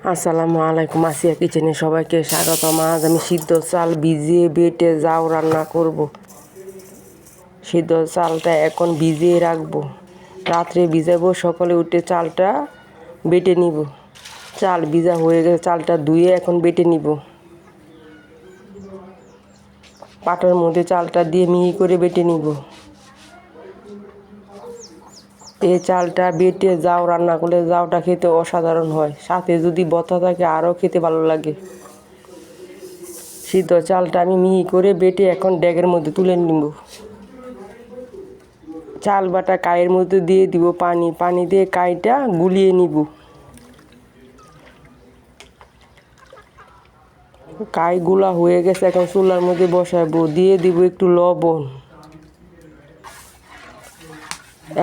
আসসালামু আলাইকুম, আসিয়া কিচেনে সবাইকে স্বাগতম। আজ আমি সিদ্ধ চাল ভিজিয়ে বেটে জাউ রান্না করব। সিদ্ধ চালটা এখন ভিজিয়ে রাখবো, রাত্রে ভিজাবো, সকালে উঠে চালটা বেটে নিব। চাল ভিজা হয়ে গেছে, চালটা ধুয়ে এখন বেটে নিব। পাটার মধ্যে চালটা দিয়ে মিহি করে বেটে নিব। এই চালটা বেটে জাউ রান্না করলে জাউটা খেতে অসাধারণ হয়, সাথে যদি ভর্তা থাকে আরও খেতে ভালো লাগে। সিদ্ধ চালটা আমি মিহি করে বেটে এখন ডেগের মধ্যে তুলে নিব। চাল বাটা কাইয়ের মধ্যে দিয়ে দিব পানি দিয়ে কাইটা গুলিয়ে নিব। কাই গুলা হয়ে গেছে, এখন চুলার মধ্যে বসাবো, দিয়ে দিব একটু লবণ।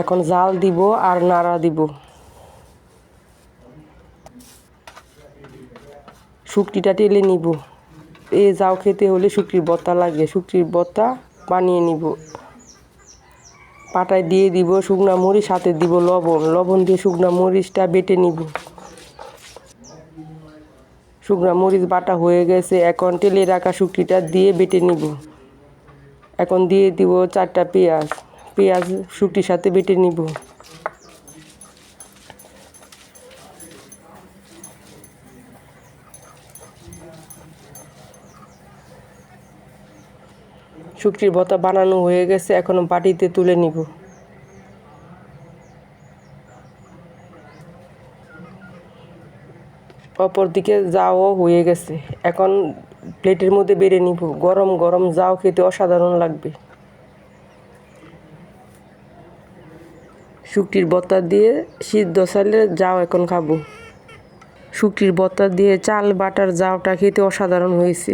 এখন জাল দিব আর নাড়া দিব। শুকটিটা টেলে নিব। এই জাউ খেতে হলে শুকটির ভর্তা লাগে, শুকটির ভর্তা বানিয়ে নিব। পাটায় দিয়ে দিব শুকনা মরিচ, সাথে দিব লবণ দিয়ে শুকনা মরিচটা বেটে নিব। শুকনা মরিচ বাটা হয়ে গেছে, এখন তেলে রাখা শুকটিটা দিয়ে বেটে নিব। এখন দিয়ে দিব 4টা পেঁয়াজ শুকটির সাথে বেটে নিব। শুকটির ভর্তা বানানো হয়ে গেছে, এখন বাটিতে তুলে নিব। অপর দিকে জাউ হয়ে গেছে, এখন প্লেটের মধ্যে বেড়ে নিব। গরম গরম জাউ খেতে অসাধারণ লাগবে। শুকটির ভর্তা দিয়ে সিদ্ধ চালের জাউ এখন খাবো। শুকটির ভর্তা দিয়ে চাল বাটার জাউটা খেতে অসাধারণ হয়েছে।